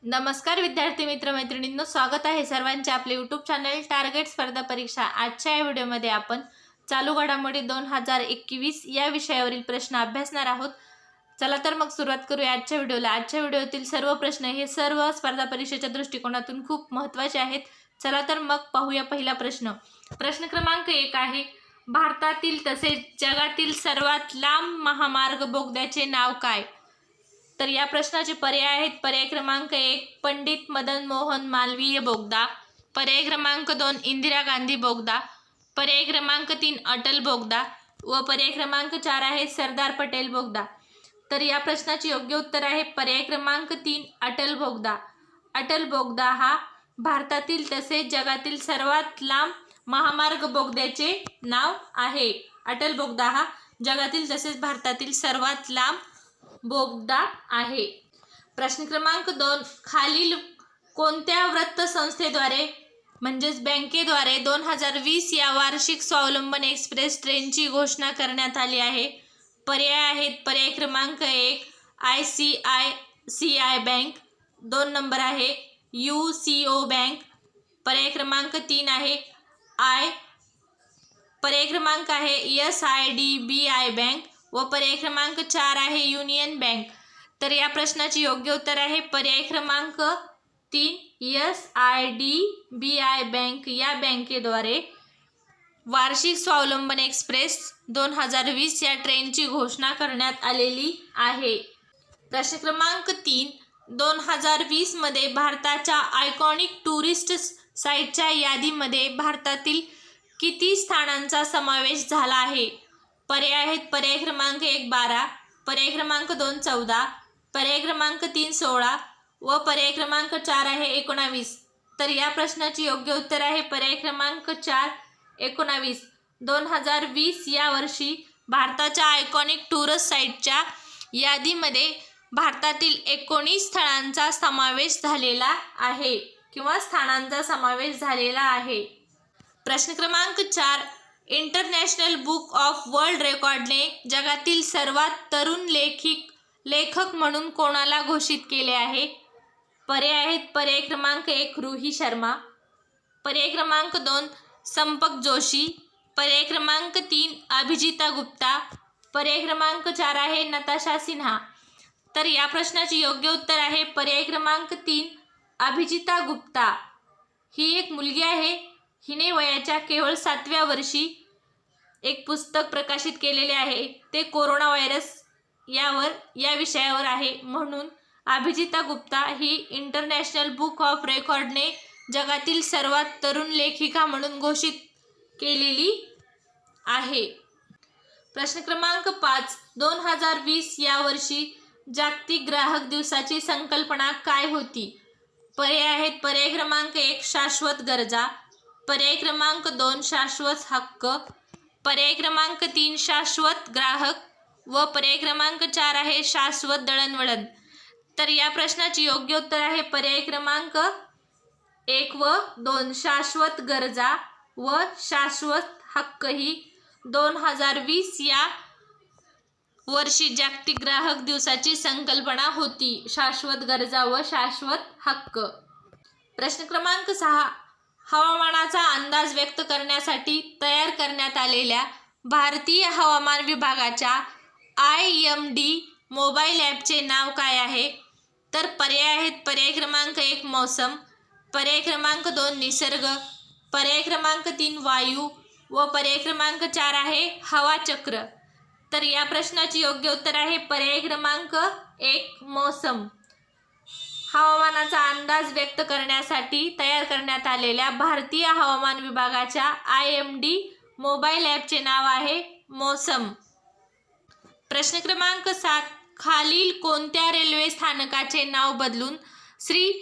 नमस्कार विद्यार्थी मित्र मैत्रिणींनो, स्वागत आहे सर्वांचे आपले यूट्यूब चॅनल टार्गेट स्पर्धा परीक्षा। आजच्या या व्हिडिओमध्ये आपण चालू घडामोडी 2021 या विषयावरील प्रश्न अभ्यासणार आहोत। चला तर मग सुरुवात करूया आजच्या व्हिडिओला। आजच्या व्हिडिओतील सर्व प्रश्न हे सर्व स्पर्धा परीक्षेच्या दृष्टिकोनातून खूप महत्त्वाचे आहेत। चला तर मग पाहूया पहिला प्रश्न। प्रश्न क्रमांक 1 आहे, भारतातील तसेच जगातील सर्वात लांब महामार्ग बोगद्याचे नाव काय? तर या प्रश्नाचे पर्याय आहेत। पर्याय क्रमांक 1 पंडित मदन मोहन मालवीय बोगदा, पर्याय क्रमांक 2 इंदिरा गांधी बोगदा, पर्याय क्रमांक 3 अटल बोगदा व पर्याय क्रमांक 4 आहे सरदार पटेल बोगदा। तर या प्रश्नाचे योग्य उत्तर आहे पर्याय क्रमांक 3 अटल बोगदा। अटल बोगदा हा भारतातील तसेच जगातील सर्वात लांब महामार्ग बोगद्याचे नाव आहे। अटल बोगदा हा जगातील तसेच भारतातील सर्वात लांब बोगदा आहे। प्रश्न क्रमांक 2 खालील कोणत्या वृत्तसंस्थेद्वारे म्हणजेच बँकेद्वारे 2020 या वार्षिक स्वावलंबन एक्सप्रेस ट्रेनची घोषणा करण्यात आली आहे? पर्याय आहेत। पर्याय क्रमांक 1 ICICI बँक, 2 नंबर आहे UCO बँक, पर्याय क्रमांक 3 आहे पर्याय क्रमांक आहे SIDBI बँक व पर्याय क्रमांक 4 आहे युनियन बँक। तर या प्रश्नाचे योग्य उत्तर आहे पर्याय क्रमांक 3 SIDBI बँक। या बँकेद्वारे वार्षिक स्वावलंबन एक्सप्रेस 2020 या ट्रेनची घोषणा करण्यात आलेली आहे। प्रश्न क्रमांक 3 2020 मध्ये भारताच्या आयकॉनिक टुरिस्ट साईटच्या यादीमध्ये भारतातील किती स्थानांचा समावेश झाला आहे? पर्याय आहेत। पर्याय क्रमांक 1 12, पर्याय क्रमांक 2 14, पर्याय क्रमांक 3 16 व पर्याय क्रमांक 4 आहे 19। तर या प्रश्नाचे योग्य उत्तर आहे पर्याय क्रमांक 4 19। 2020 या वर्षी भारताच्या आयकॉनिक टुरिस्ट साईटच्या यादीमध्ये भारतातील 19 स्थळांचा समावेश झालेला आहे किंवा स्थानांचा समावेश झालेला आहे। प्रश्न क्रमांक 4 इंटरनॅशनल बुक ऑफ वर्ल्ड रेकॉर्डने जगातील सर्वात तरुण लेखक म्हणून कोणाला घोषित केले आहे? पर्याय आहेत। पर्याय क्रमांक 1 रुही शर्मा, पर्याय क्रमांक 2 संपक जोशी, पर्याय क्रमांक 3 अभिजिता गुप्ता, पर्याय क्रमांक 4 आहे नताशा सिन्हा। तर या प्रश्नाचे योग्य उत्तर आहे पर्याय क्रमांक 3 अभिजिता गुप्ता। ही एक मुलगी आहे। हिने वयाच्या केवळ 7व्या वर्षी एक पुस्तक प्रकाशित केलेले आहे। ते कोरोना व्हायरस या विषयावर आहे। म्हणून अभिजिता गुप्ता ही इंटरनॅशनल बुक ऑफ रेकॉर्डने जगातील सर्वात तरुण लेखिका म्हणून घोषित केलेली आहे। प्रश्न क्रमांक 5 2020 या वर्षी जागतिक ग्राहक दिवसाची संकल्पना काय होती? पर्याय आहेत। पर्याय क्रमांक 1 शाश्वत गरजा, पर्याय क्रमांक 2 शाश्वत हक्क, पर्याय क्रमांक 3 शाश्वत ग्राहक व पर्याय क्रमांक 4 आहे शाश्वत दळणवळण। तर या प्रश्नाचे योग्य उत्तर आहे पर्याय क्रमांक 1 व 2 शाश्वत गरजा व शाश्वत हक्क ही 2020 या वर्षी जागतिक ग्राहक दिवसाची संकल्पना होती, शाश्वत गरजा व शाश्वत हक्क। प्रश्न क्रमांक 6 हवामानाचा अंदाज व्यक्त करण्यासाठी तयार करण्यात आलेल्या भारतीय हवामान विभागाच्या IMD मोबाईल ॲपचे नाव काय आहे? तर पर्याय आहेत। पर्याय क्रमांक 1 मौसम, पर्याय क्रमांक 2 निसर्ग, पर्याय क्रमांक 3 वायू व पर्याय क्रमांक 4 आहे हवा चक्र। तर या प्रश्नाचे योग्य उत्तर आहे पर्याय क्रमांक 1 मौसम। हवामानाचा अंदाज व्यक्त करण्यासाठी तयार करण्यात आलेल्या भारतीय हवामान विभागाच्या IMD मोबाईल ॲपचे नाव आहे मौसम। प्रश्न क्रमांक 7 खालील कोणत्या रेल्वे स्थानकाचे नाव बदलून श्री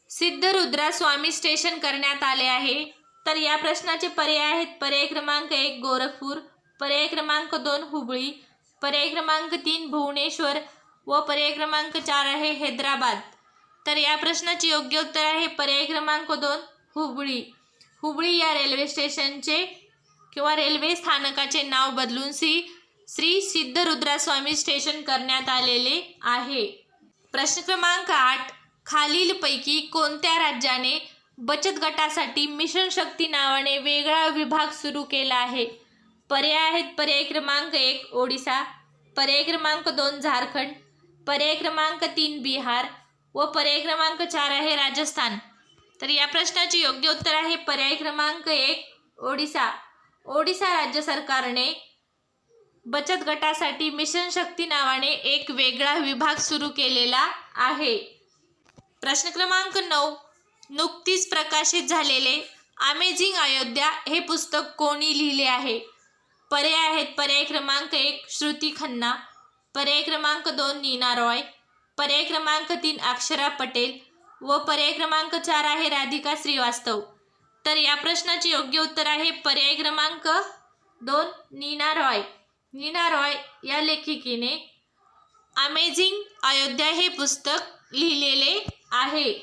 सिद्धरुद्रा स्वामी स्टेशन करण्यात आले आहे? तर या प्रश्नाचे पर्याय आहेत। पर्याय क्रमांक 1 गोरखपूर, पर्याय क्रमांक 2 हुबळी, पर्याय क्रमांक 3 भुवनेश्वर व पर्याय क्रमांक 4 आहे हैदराबाद। तर या प्रश्नाचे योग्य उत्तर आहे पर्याय क्रमांक 2 हुबळी। हुबळी या रेल्वे स्टेशनचे किंवा रेल्वे स्थानकाचे नाव बदलून श्री सिद्धरुद्रा स्वामी स्टेशन करण्यात आलेले आहे। प्रश्न क्रमांक 8 खालीलपैकी कोणत्या राज्याने बचत गटासाठी मिशन शक्ती नावाने वेगळा विभाग सुरू केला आहे? पर्याय आहेत पर्याय क्रमांक 1 ओडिसा, पर्याय क्रमांक 2 झारखंड, पर्याय क्रमांक 3 बिहार व पर्याय क्रमांक 4 आहे राजस्थान. तर या प्रश्नाचे योग्य उत्तर आहे पर्याय क्रमांक 1 ओडिसा. ओडिसा राज्य सरकारने बचत गटासाठी मिशन शक्ती नावाने एक वेगळा विभाग सुरू केलेला आहे. प्रश्न क्रमांक 9. नुकतीच प्रकाशित झालेले अमेझिंग अयोध्या हे पुस्तक कोणी लिहिले आहे? पर्याय आहेत पर्याय क्रमांक 1 श्रुती खन्ना, पर्याय क्रमांक 2 नीना रॉय, पर्याय क्रमांक 3 अक्षरा पटेल व पर्याय क्रमांक 4 आहे राधिका श्रीवास्तव. तर या प्रश्नाचे योग्य उत्तर आहे पर्याय क्रमांक 2 नीना रॉय. नीना रॉय या लेखिकेने अमेझिंग अयोध्या हे पुस्तक लिहिलेले आहे.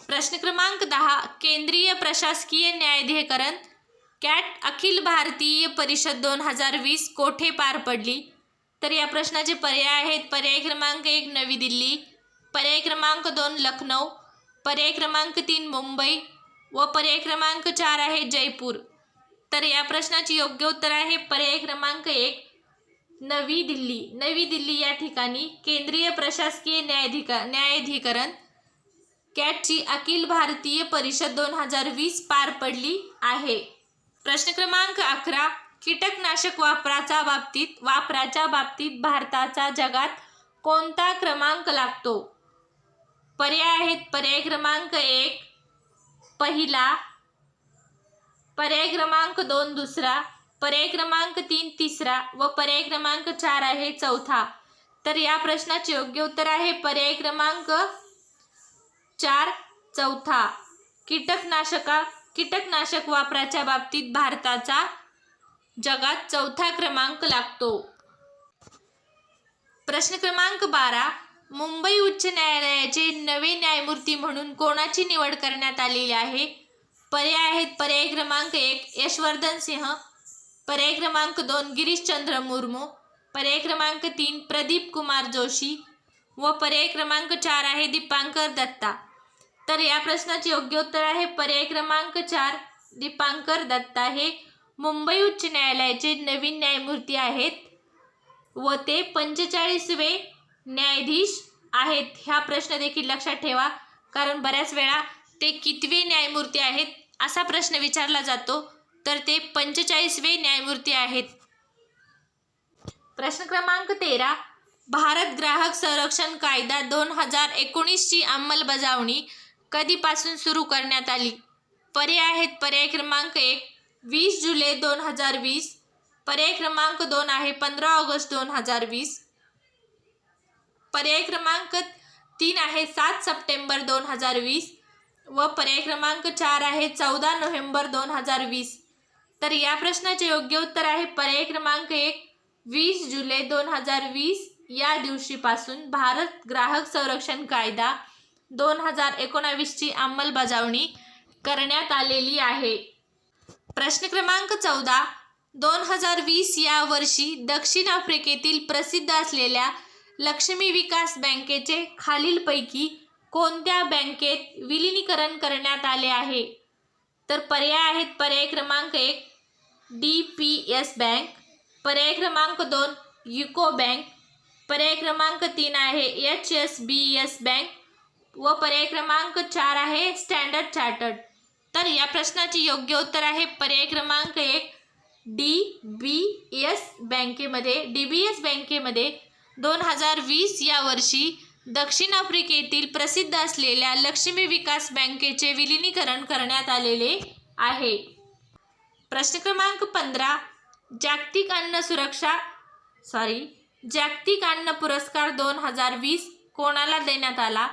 प्रश्न क्रमांक 10. केंद्रीय प्रशासकीय न्यायाधिकरण कॅट अखिल भारतीय परिषद 2020 कोठे पार पडली? तर या प्रश्नाचे पर्याय आहेत पर्याय क्रमांक 1 नवी दिल्ली, पर्याय क्रमांक 2 लखनौ, पर्याय क्रमांक 3 मुंबई व पर्याय क्रमांक 4 आहे जयपूर. तर या प्रश्नाचे योग्य उत्तर आहे पर्याय क्रमांक 1 नवी दिल्ली. नवी दिल्ली या ठिकाणी केंद्रीय प्रशासकीय न्यायाधिकरण कॅटची अखिल भारतीय परिषद 2020 पार पडली आहे. प्रश्न क्रमांक 11. कीटकनाशक वापराच्या बाबतीत भारताचा जगात कोणता क्रमांक लागतो? पर्याय आहेत पर्याय क्रमांक 1 पहिला, पर्याय क्रमांक 2 दुसरा, पर्याय क्रमांक 3 तिसरा व पर्याय क्रमांक 4 आहे चौथा. तर या प्रश्नाचे योग्य उत्तर आहे पर्याय क्रमांक 4 चौथा. कीटकनाशक वापराच्या बाबतीत भारताचा जगात चौथा क्रमांक लागतो. प्रश्न क्रमांक 12. मुंबई उच्च न्यायालयाचे नवे न्यायमूर्ती म्हणून कोणाची निवड करण्यात आलेली आहे? पर्याय आहेत पर्याय क्रमांक 1 यशवर्धन सिंह, पर्याय क्रमांक 2 गिरीशचंद्र मुर्मू, पर्याय क्रमांक 3 प्रदीप कुमार जोशी व पर्याय क्रमांक 4 आहे दीपांकर दत्ता. तर या प्रश्नाचे योग्य उत्तर आहे पर्याय क्रमांक 4 दीपांकर दत्ता हे मुंबई उच्च न्यायालयाचे नवीन न्यायमूर्ती आहेत व ते 45वे न्यायाधीश आहेत. हा प्रश्न देखील लक्षात ठेवा, कारण बऱ्याच वेळा ते कितवे न्यायमूर्ती आहेत असा प्रश्न विचारला जातो. तर ते 45वे न्यायमूर्ती आहेत. प्रश्न क्रमांक 13. भारत ग्राहक संरक्षण कायदा 2019 ची अंमलबजावणी कधीपासून सुरू करण्यात आली? पर्याय आहेत पर्याय क्रमांक 1 20 जुलै 2020, पर्याय क्रमांक 2 आहे 15 ऑगस्ट 2020, पर्याय क्रमांक 3 आहे 7 सप्टेंबर 2020 व पर्याय क्रमांक 4 आहे 14 नोव्हेंबर 2020. तर या प्रश्नाचे योग्य उत्तर आहे पर्याय क्रमांक 1 20 जुलै 2020 या दिवशीपासून भारत ग्राहक संरक्षण कायदा 2019 ची अंमलबजावणी करण्यात आलेली आहे. प्रश्न क्रमांक 14. 2020 या वर्षी दक्षिण आफ्रिकेतील प्रसिद्ध असलेल्या लक्ष्मी विकास बँकेचे खालीलपैकी कोणत्या बँकेत विलीनीकरण करण्यात आले आहे? तर पर्याय आहेत पर्याय क्रमांक 1 DPS बँक, पर्याय क्रमांक 2 युको बँक, पर्याय क्रमांक 3 आहे HSBS बँक व पर्याय क्रमांक 4 आहे स्टँडर्ड चार्टर्ड. तर या प्रश्नाचे योग्य उत्तर आहे पर्याय क्रमांक 1 DBS बँकेमध्ये 2020 या वर्षी दक्षिण आफ्रिकेतील प्रसिद्ध असलेल्या लक्ष्मी विकास बँकेचे विलीनीकरण करण्यात आलेले आहे. प्रश्न क्रमांक 15. जागतिक अन्न पुरस्कार 2020 कोणाला देण्यात आला?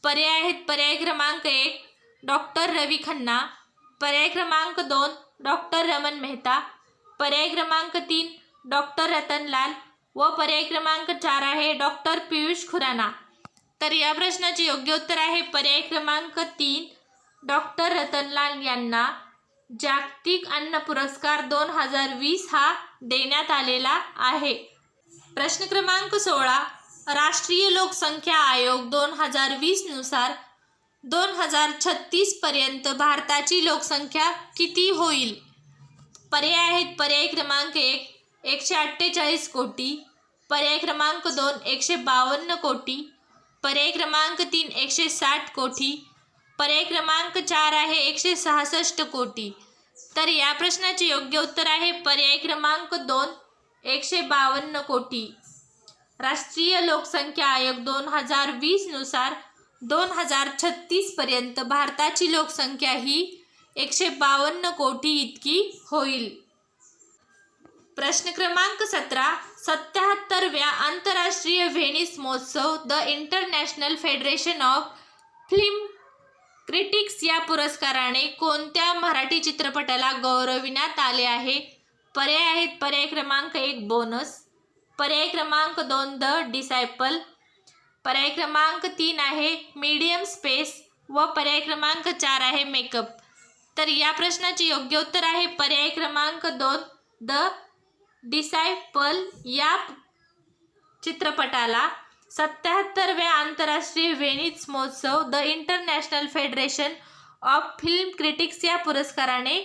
पर्याय आहेत पर्याय क्रमांक 1 डॉक्टर रवी खन्ना, पर्याय क्रमांक 2 डॉक्टर रमन मेहता, पर्याय क्रमांक 3 डॉक्टर रतनलाल व पर्याय क्रमांक 4 आहे डॉक्टर पियुष खुराना. तर या प्रश्नाचे योग्य उत्तर आहे पर्याय क्रमांक 3 डॉक्टर रतनलाल यांना जागतिक अन्न पुरस्कार 2020 हा देण्यात आलेला आहे. प्रश्न क्रमांक 16. राष्ट्रीय लोकसंख्या आयोग 2020 नुसार 2036 पर्यंत भारताची लोकसंख्या किती होईल? पर्याय आहेत. पर्याय क्रमांक 1 148 कोटी, पर्याय क्रमांक 2 152 कोटी, पर्याय क्रमांक 3 160 कोटी, पर्याय क्रमांक 4 आहे 166 कोटी. तर या प्रश्नाचे योग्य उत्तर आहे पर्याय क्रमांक 2 152 कोटी. राष्ट्रीय लोकसंख्या आयोग 2020 नुसार 2036 पर्यंत भारताची लोकसंख्या ही 152 कोटी इतकी होईल. प्रश्न क्रमांक 17. 77व्या आंतरराष्ट्रीय व्हेनिस महोत्सव the international federation of film critics या पुरस्काराने कोणत्या मराठी चित्रपटाला गौरविण्यात आले आहे? पर्याय आहेत. पर्याय क्रमांक 1 बोनस, पर्याय क्रमांक 2 द डिसायपल, पर्याय क्रमांक 3 आहे मीडियम स्पेस व पर्याय क्रमांक 4 आहे मेकअप. तर या प्रश्नाचे योग्य उत्तर आहे पर्याय क्रमांक 2 द डिसायपल. या चित्रपटाला 77व्या आंतरराष्ट्रीय व्हेनिस महोत्सव the international federation of film critics या पुरस्काराने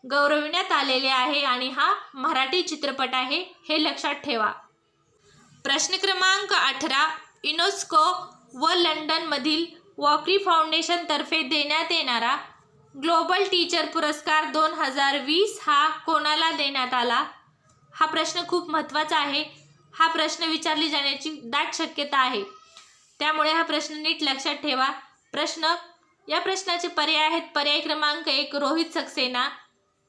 गौरविण्यात आलेले आहे आणि हा मराठी चित्रपट आहे, हे लक्षात ठेवा. प्रश्न क्रमांक 18. युनेस्को व लंडनमधील वॉकरी फाउंडेशन तर्फे देण्यात येणारा ग्लोबल टीचर पुरस्कार 2020 हा कोणाला देण्यात आला? हा प्रश्न खूप महत्त्वाचा आहे. हा प्रश्न विचारली जाण्याची दाट शक्यता आहे, त्यामुळे हा प्रश्न नीट लक्षात ठेवा. या प्रश्नाचे पर्याय आहेत. पर्याय क्रमांक 1 रोहित सक्सेना,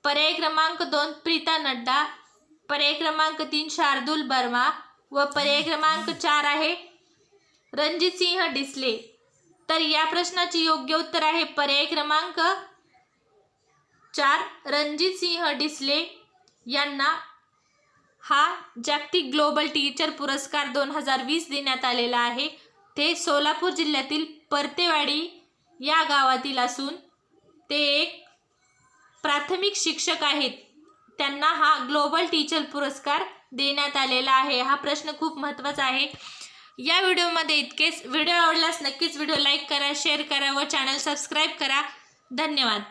पर्याय क्रमांक 2 प्रीता नड्डा, पर्याय क्रमांक 3 शार्दुल वर्मा व पर्याय क्रमांक 4 आहे रणजित सिंह डिसले. तर या प्रश्नाचे योग्य उत्तर आहे पर्याय क्रमांक 4 रणजित सिंह डिसले यांना हा जागतिक ग्लोबल टीचर पुरस्कार 2020 देण्यात आलेला आहे. ते सोलापूर जिल्ह्यातील परतेवाडी या गावातील असून ते एक प्राथमिक शिक्षक आहेत. त्यांना हा ग्लोबल टीचर पुरस्कार देण्यात आलेला आहे. हा प्रश्न खूप महत्त्वाचा आहे. या व्हिडिओमध्ये इतकेच. व्हिडिओ आवडल्यास नक्कीच व्हिडिओ लाईक करा, शेअर करा व चॅनल सबस्क्राईब करा. धन्यवाद.